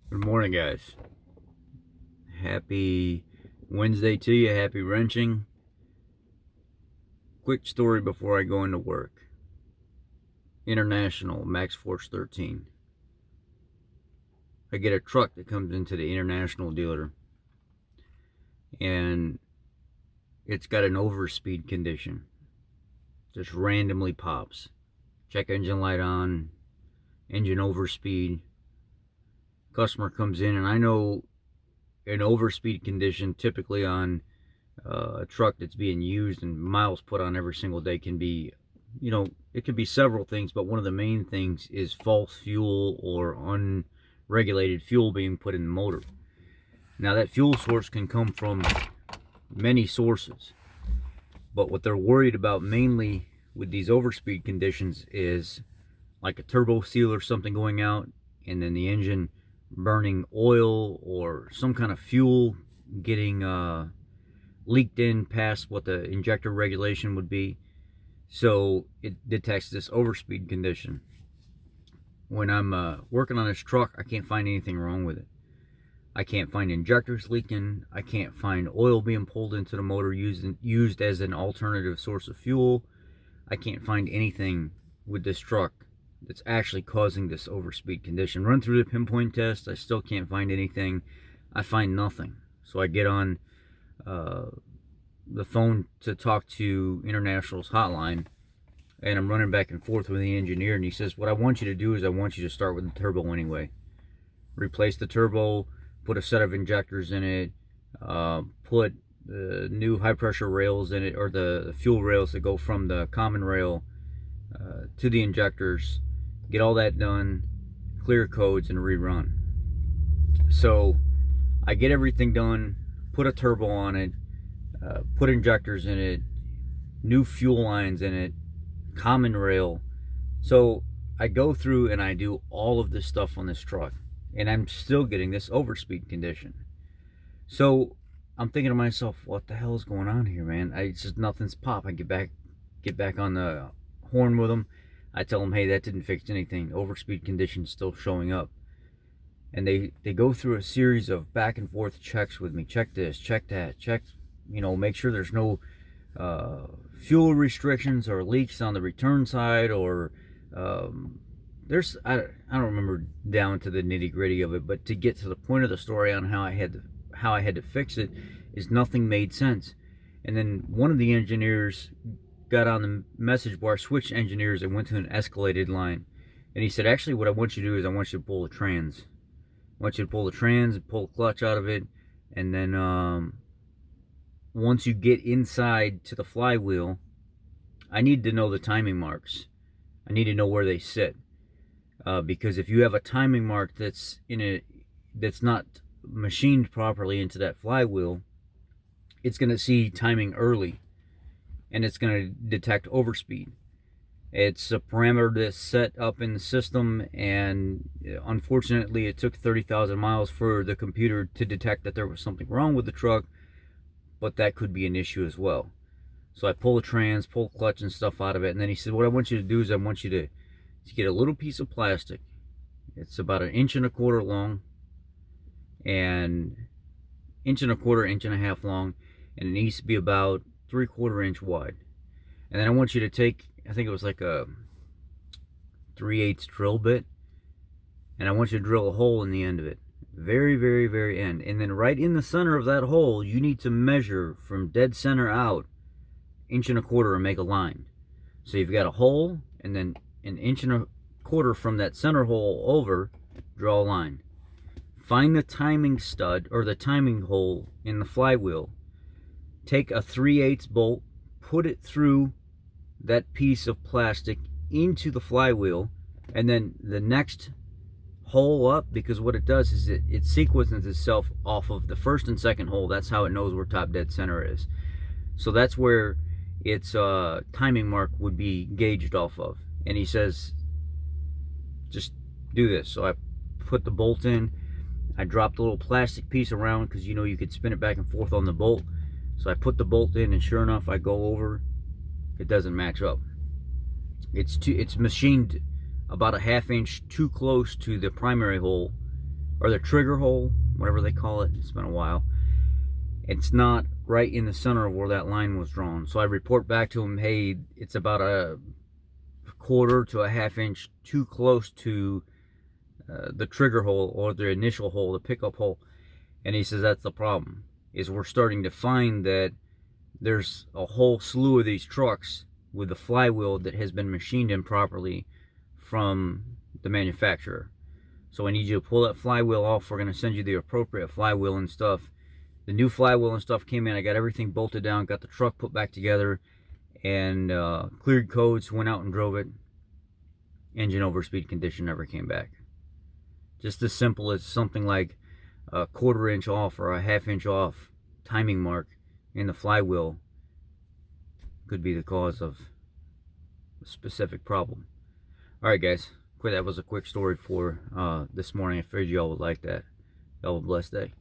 Good morning, guys. Happy Wednesday to you. Happy wrenching. Quick story before I go into work. International Maxforce 13. I get a truck that comes into the international dealer, and it's got an overspeed condition. Just randomly pops. Check engine light on, engine overspeed. Customer comes in, and I know an overspeed condition typically on a truck that's being used and miles put on every single day can be, it could be several things, but one of the main things is false fuel or unregulated fuel being put in the motor. Now, that fuel source can come from many sources, but what they're worried about mainly with these overspeed conditions is like a turbo seal or something going out, and then the engine burning oil or some kind of fuel getting leaked in past what the injector regulation would be. So it detects this overspeed condition. When I'm working on this truck, I can't find anything wrong with it. I can't find injectors leaking. I can't find oil being pulled into the motor used as an alternative source of fuel. I can't find anything with this truck that's actually causing this overspeed condition. Run through the pinpoint test, I still can't find anything. I find nothing. So I get on the phone to talk to International's hotline, and I'm running back and forth with the engineer, and he says, what I want you to do is I want you to start with the turbo anyway. Replace the turbo, put a set of injectors in it, put the new high pressure rails in it, or the fuel rails that go from the common rail to the injectors. Get all that done, clear codes, and rerun. So I get everything done, put a turbo on it, put injectors in it, new fuel lines in it, common rail. So I go through and I do all of this stuff on this truck, and I'm still getting this overspeed condition. So I'm thinking to myself, what the hell is going on here, man? It's just nothing's pop. I get back on the horn with them. I tell them, hey, that didn't fix anything. Overspeed condition still showing up. And they go through a series of back and forth checks with me. Check this, check that, check, make sure there's no fuel restrictions or leaks on the return side, or I don't remember down to the nitty gritty of it, but to get to the point of the story on how I had to fix it is nothing made sense. And then one of the engineers got on the message board, switched engineers, and went to an escalated line. And he said, actually, what I want you to do is I want you to pull the trans. I want you to pull the trans and pull the clutch out of it. And then once you get inside to the flywheel, I need to know the timing marks. I need to know where they sit. Because if you have a timing mark that's not machined properly into that flywheel, it's going to see timing early, and it's going to detect overspeed. It's a parameter that's set up in the system, and unfortunately it took 30,000 miles for the computer to detect that there was something wrong with the truck, but that could be an issue as well. So I pull the trans, pull the clutch and stuff out of it, and then he said, what I want you to do is I want you to get a little piece of plastic. It's about 1.25 inches long, and 1.25 inches, 1.5 inches long, and it needs to be about 3/4 inch wide. And then I want you to take, I think it was like a 3/8 drill bit, and I want you to drill a hole in the end of it. Very, very, very end. And then right in the center of that hole, you need to measure from dead center out 1.25 inches and make a line. So you've got a hole, and then 1.25 inches from that center hole over, draw a line. Find the timing stud or the timing hole in the flywheel. Take a 3/8 bolt, put it through that piece of plastic into the flywheel, and then the next hole up, because what it does is it sequences itself off of the first and second hole. That's how it knows where top dead center is. So that's where its timing mark would be gauged off of. And he says, just do this. So I put the bolt in. I dropped a little plastic piece around because you could spin it back and forth on the bolt. So I put the bolt in, and sure enough, I go over. It doesn't match up. It's machined about 1/2 inch too close to the primary hole or the trigger hole, whatever they call it. It's been a while. It's not right in the center of where that line was drawn. So I report back to him, hey, it's about a quarter to a half inch too close to the trigger hole, or the initial hole, the pickup hole. And he says that's the problem, is we're starting to find that there's a whole slew of these trucks with the flywheel that has been machined improperly from the manufacturer. So I need you to pull that flywheel off. We're going to send you the appropriate flywheel and stuff. The new flywheel and stuff came in. I got everything bolted down, got the truck put back together, and cleared codes, went out and drove it. Engine overspeed condition, never came back. Just as simple as something like a quarter inch off or a half inch off timing mark in the flywheel could be the cause of a specific problem. Alright guys, that was a quick story for this morning. I figured y'all would like that. Y'all have a blessed day.